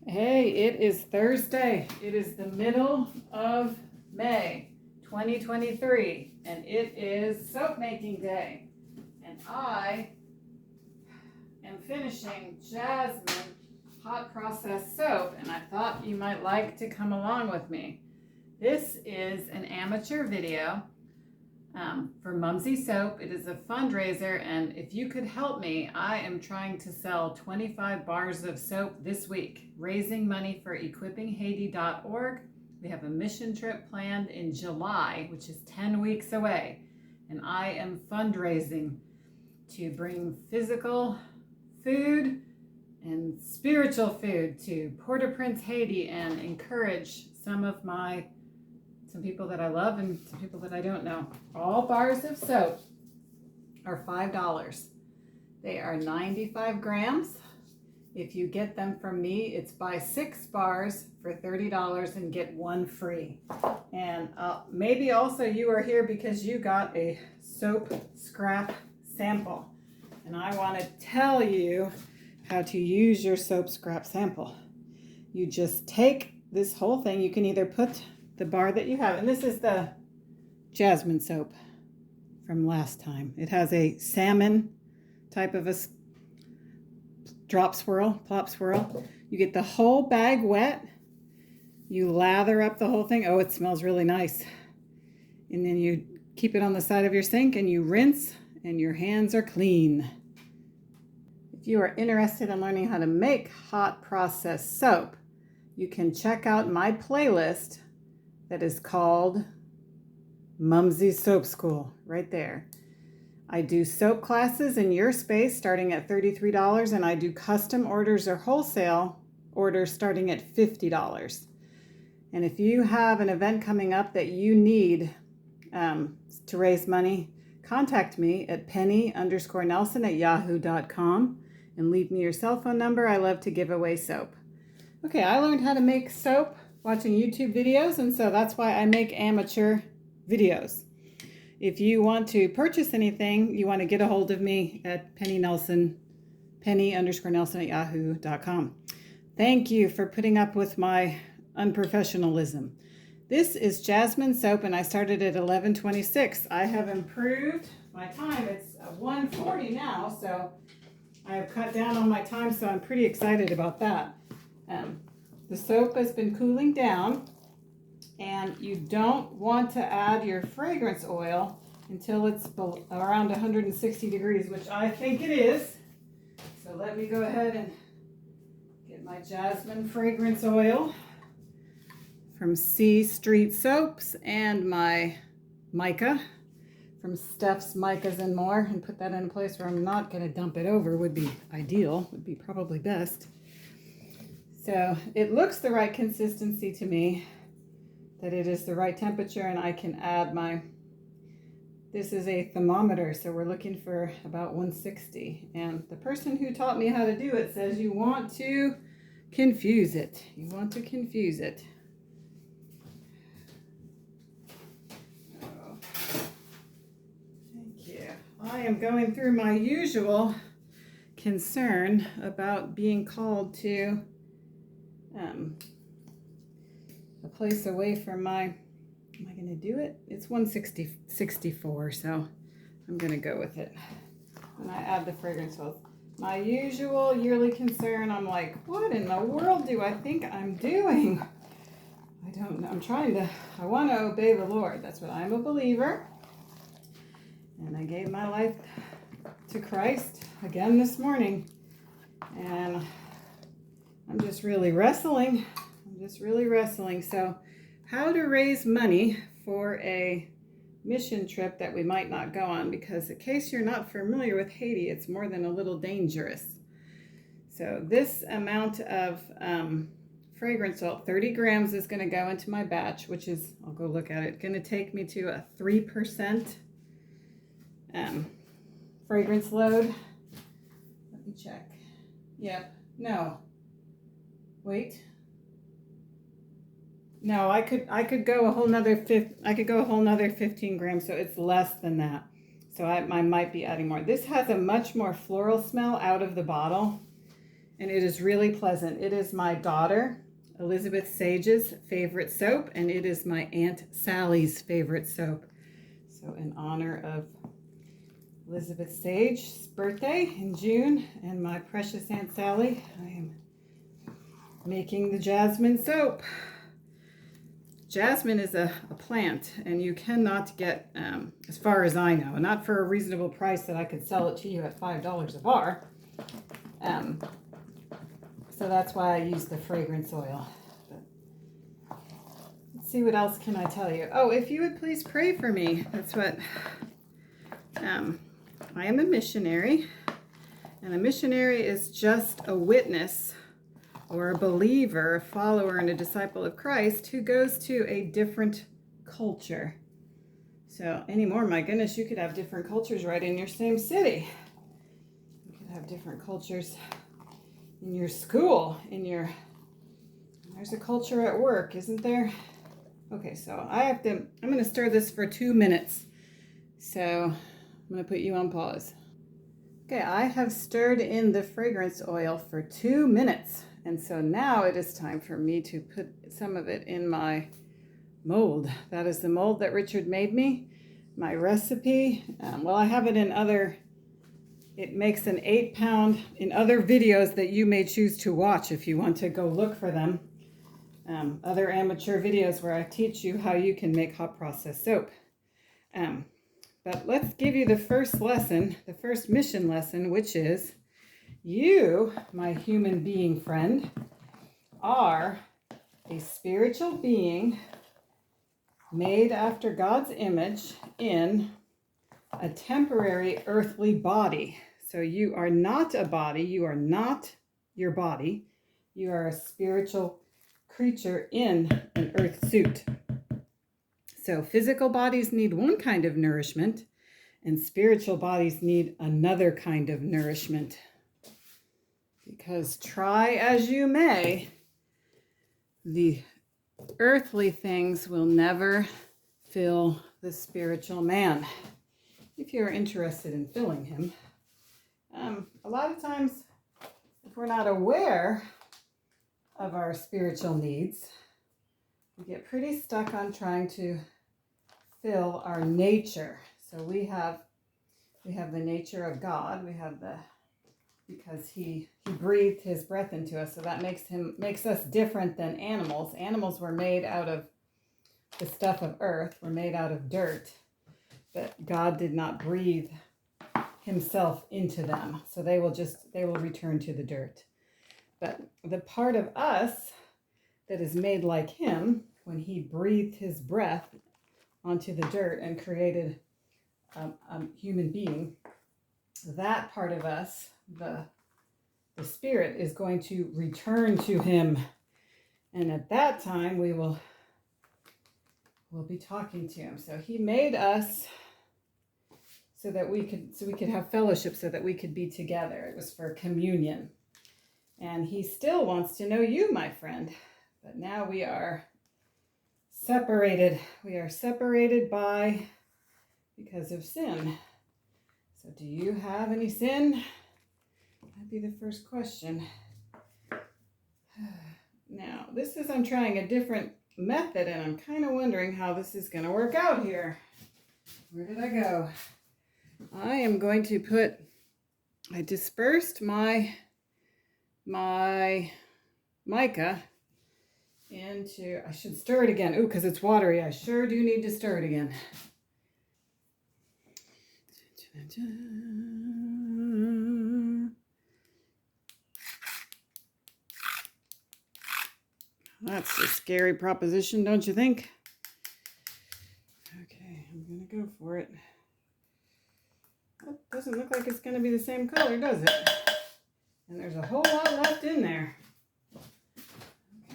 Hey, it is Thursday. It is the middle of May 2023, and it is soap making day. And I am finishing Jasmine hot process soap, and I thought you might like to come along with me. This is an amateur video for Mumsy Soap. It is a fundraiser, and if you could help me, I am trying to sell 25 bars of soap this week, raising money for equippinghaiti.org. We have a mission trip planned in July, which is 10 weeks away, and I am fundraising to bring physical food and spiritual food to Port-au-Prince, Haiti, and encourage some people that I love and some people that I don't know. All bars of soap are $5. They are 95 grams. If you get them from me, it's buy 6 bars for $30 and get 1 free. And maybe also you are here because you got a soap scrap sample. And I want to tell you how to use your soap scrap sample. You just take this whole thing. You can either put the bar that you have, and this is the Jasmine soap from last time. It has a salmon type of a plop swirl. You get the whole bag wet. You lather up the whole thing. Oh, it smells really nice. And then you keep it on the side of your sink and you rinse, and your hands are clean. If you are interested in learning how to make hot process soap, you can check out my playlist that is called Mumsy Soap School, right there. I do soap classes in your space starting at $33, and I do custom orders or wholesale orders starting at $50. And if you have an event coming up that you need to raise money, contact me at penny_nelson@yahoo.com and leave me your cell phone number. I love to give away soap. Okay, I learned how to make soap watching YouTube videos, and so that's why I make amateur videos. If you want to purchase anything, you want to get a hold of me at penny_nelson@yahoo.com. Thank you for putting up with my unprofessionalism. This is Jasmine soap, and I started at 11:26. I have improved my time. It's 1:40 now, so I have cut down on my time, so I'm pretty excited about that. The soap has been cooling down, and you don't want to add your fragrance oil until it's around 160 degrees, which I think it is. So let me go ahead and get my Jasmine fragrance oil from C Street Soaps and my mica from Steph's Micas and More, and put that in a place where I'm not going to dump it over. Would be ideal, would be probably best. So it looks the right consistency to me, that it is the right temperature, and I can add this is a thermometer, so we're looking for about 160. And the person who taught me how to do it says you want to confuse it. You want to confuse it. Oh, thank you. I am going through my usual concern about being called to a place away from am I going to do it? It's 164, so I'm going to go with it. And I add the fragrance oils. My usual yearly concern, I'm like, what in the world do I think I'm doing? I don't know. I want to obey the Lord. That's what I'm a believer. And I gave my life to Christ again this morning. And I'm just really wrestling. So how to raise money for a mission trip that we might not go on, because in case you're not familiar with Haiti, it's more than a little dangerous. So this amount of fragrance oil, 30 grams, is going to go into my batch, which is, I'll go look at it, going to take me to a 3% fragrance load. Let me check. Yep. No. Wait. No, I could go a whole nother 15 grams, so it's less than that. So I might be adding more. This has a much more floral smell out of the bottle, and it is really pleasant. It is my daughter Elizabeth Sage's favorite soap, and it is my Aunt Sally's favorite soap. So in honor of Elizabeth Sage's birthday in June and my precious Aunt Sally, I am making the Jasmine soap. Jasmine is a plant, and you cannot get, as far as I know, not for a reasonable price that I could sell it to you at $5 a bar. So that's why I use the fragrance oil. But let's see, what else can I tell you? Oh, if you would please pray for me. That's what, I am a missionary, and a missionary is just a witness or a believer, a follower and a disciple of Christ who goes to a different culture. So anymore, my goodness, you could have different cultures right in your same city. You could have different cultures in your school, there's a culture at work, isn't there? Okay, so I'm going to stir this for 2 minutes. So I'm going to put you on pause. Okay, I have stirred in the fragrance oil for 2 minutes. And so now it is time for me to put some of it in my mold. That is the mold that Richard made me. My recipe, well, I have it in it makes an 8-pound in other videos that you may choose to watch if you want to go look for them. Other amateur videos where I teach you how you can make hot process soap. But let's give you the first lesson, the first mission lesson, which is you, my human being friend, are a spiritual being made after God's image in a temporary earthly body. So you are not a body, you are not your body, you are a spiritual creature in an earth suit. So physical bodies need one kind of nourishment, and spiritual bodies need another kind of nourishment. Because try as you may, the earthly things will never fill the spiritual man. If you're interested in filling him, a lot of times, if we're not aware of our spiritual needs, we get pretty stuck on trying to fill our nature. So we have the nature of God. We have because he breathed his breath into us, so that makes us different than animals. Animals were made out of the stuff of earth, were made out of dirt, but God did not breathe himself into them, so they will return to the dirt. But the part of us that is made like him, when he breathed his breath onto the dirt and created a human being, that part of us, the spirit, is going to return to him, and at that time we'll be talking to him. So he made us so that we could have fellowship, so that we could be together. It was for communion, and he still wants to know you, my friend, but now we are separated. We are separated because of sin. So do you have any sin? That'd be the first question. Now, I'm trying a different method, and I'm kind of wondering how this is going to work out here. Where did I go? I am going to I dispersed my mica into, I should stir it again. Ooh, because it's watery. I sure do need to stir it again. That's a scary proposition, don't you think? Okay, I'm going to go for it. That doesn't look like it's going to be the same color, does it? And there's a whole lot left in there.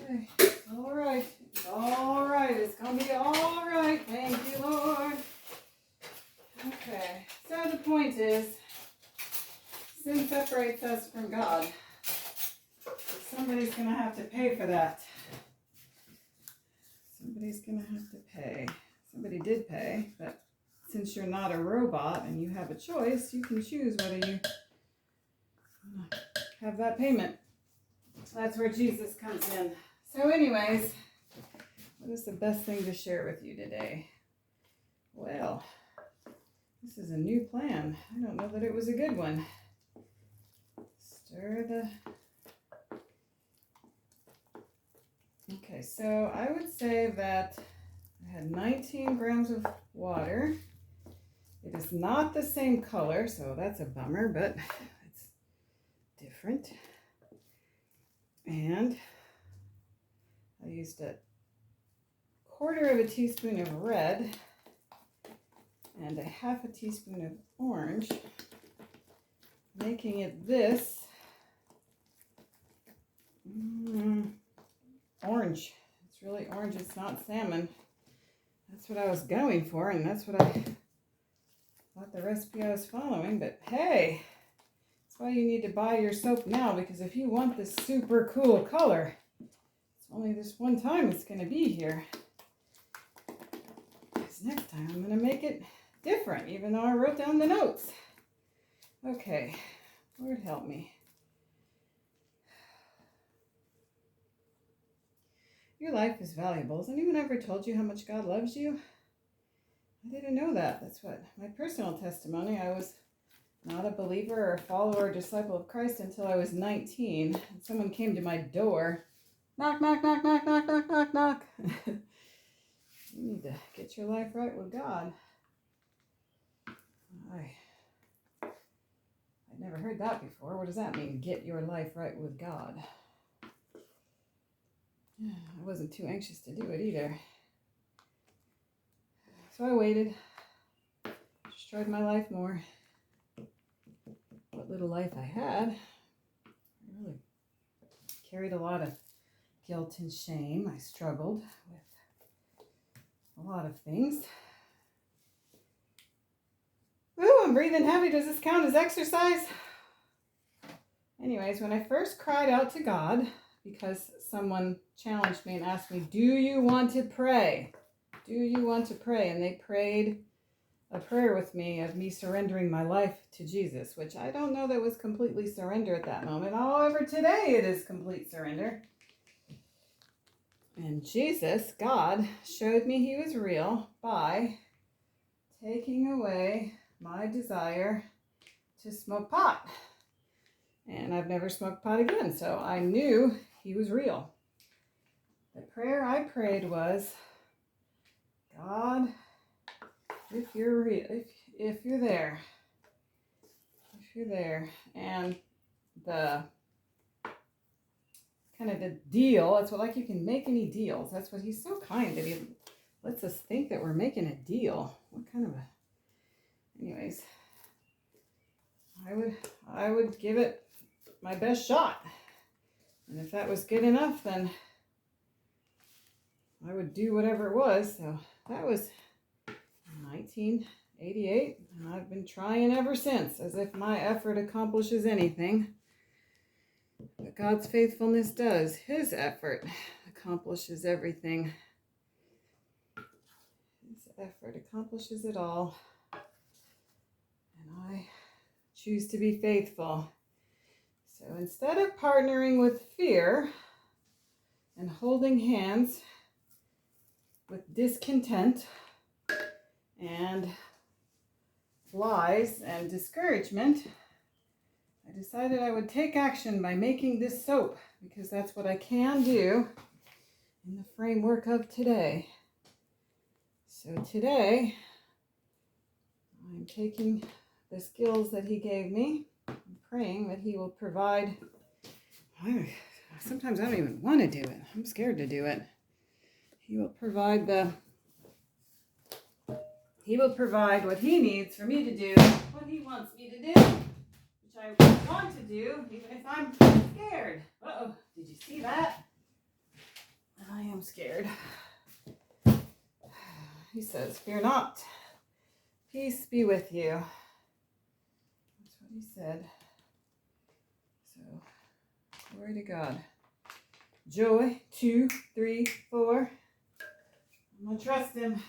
Okay, all right. It's all right. It's going to be all right. Thank you, Lord. Okay, so the point is, sin separates us from God. Somebody's going to have to pay for that. Somebody's going to have to pay. Somebody did pay, but since you're not a robot and you have a choice, you can choose whether you have that payment. That's where Jesus comes in. So anyways, what is the best thing to share with you today? Well, this is a new plan. I don't know that it was a good one. Stir the... Okay, so I would say that I had 19 grams of water. It is not the same color, so that's a bummer, but it's different. And I used a quarter of a teaspoon of red and a half a teaspoon of orange, making it this orange. It's really orange, it's not salmon. That's what I was going for, and that's what I thought the recipe I was following, but hey, that's why you need to buy your soap now, because if you want this super cool color, it's only this one time it's going to be here. Because next time I'm going to make it different, even though I wrote down the notes. Okay, Lord help me. Your life is valuable. Has anyone ever told you how much God loves you? I didn't know that. That's what my personal testimony. I was not a believer or a follower or disciple of Christ until I was 19. And someone came to my door. Knock, knock, knock, knock, knock, knock, knock, knock. You need to get your life right with God. I'd never heard that before. What does that mean? Get your life right with God. I wasn't too anxious to do it either. So I waited, destroyed my life more. What little life I had, I really carried a lot of guilt and shame. I struggled with a lot of things. Ooh, I'm breathing heavy. Does this count as exercise? Anyways, when I first cried out to God, because someone challenged me and asked me, do you want to pray? Do you want to pray? And they prayed a prayer with me of me surrendering my life to Jesus, which I don't know that was completely surrender at that moment. However, today it is complete surrender. And Jesus, God, showed me he was real by taking away my desire to smoke pot. And I've never smoked pot again, so I knew he was real. The prayer I prayed was, God, if you're real, if you're there, and the kind of the deal, it's like you can make any deals. That's what he's so kind that he lets us think that we're making a deal. What kind of a, anyways, I would give it my best shot. And if that was good enough, then I would do whatever it was. So that was 1988, and I've been trying ever since, as if my effort accomplishes anything. But God's faithfulness does. His effort accomplishes everything. His effort accomplishes it all. And I choose to be faithful. So instead of partnering with fear and holding hands with discontent and lies and discouragement, I decided I would take action by making this soap, because that's what I can do in the framework of today. So today, I'm taking the skills that he gave me, and praying that he will provide. Sometimes I don't even want to do it. I'm scared to do it. He will provide what he needs for me to do what he wants me to do, which I want to do, even if I'm scared. Uh-oh, did you see that? I am scared. He says, fear not. Peace be with you. That's what he said. So, glory to God. Joy, 2, 3, 4. I'm going to trust him.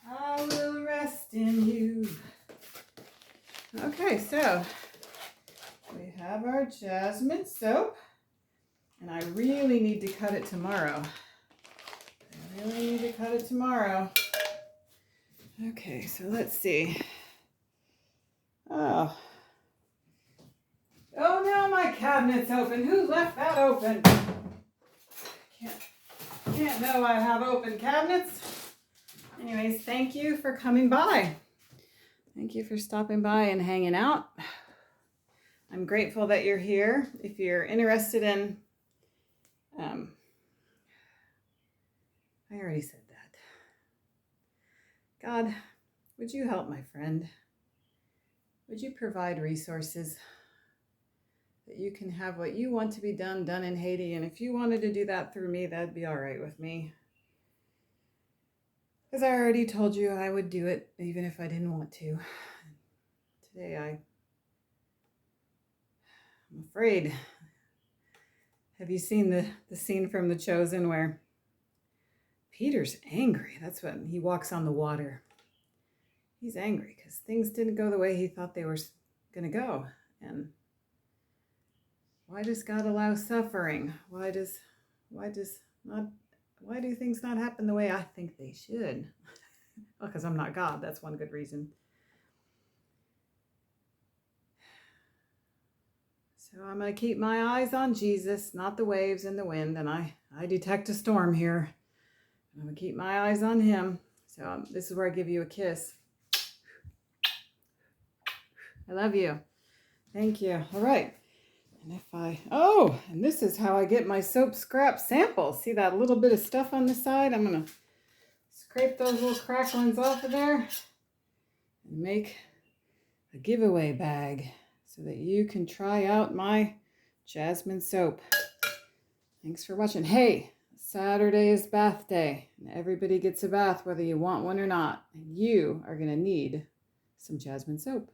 I will rest in you. Okay, so we have our Jasmine soap. And I really need to cut it tomorrow. Okay, so let's see. Oh no, my cabinet's open. Who left that open? Can't know I have open cabinets. Anyways, thank you for coming by. Thank you for stopping by and hanging out. I'm grateful that you're here. If you're interested in, I already said that. God, would you help my friend? Would you provide resources that you can have what you want to be done in Haiti? And if you wanted to do that through me, that'd be all right with me. Because I already told you I would do it even if I didn't want to. Today I'm afraid. Have you seen the scene from The Chosen where Peter's angry? That's when he walks on the water. He's angry because things didn't go the way he thought they were going to go. And why does God allow suffering? Why do things not happen the way I think they should? Well, because I'm not God. That's one good reason. So I'm going to keep my eyes on Jesus, not the waves and the wind. And I detect a storm here. I'm going to keep my eyes on him. So this is where I give you a kiss. I love you. Thank you. All right. And this is how I get my soap scrap samples. See that little bit of stuff on the side? I'm going to scrape those little cracklings off of there and make a giveaway bag so that you can try out my Jasmine soap. Thanks for watching. Hey, Saturday is bath day, and everybody gets a bath whether you want one or not. And you are going to need some Jasmine soap.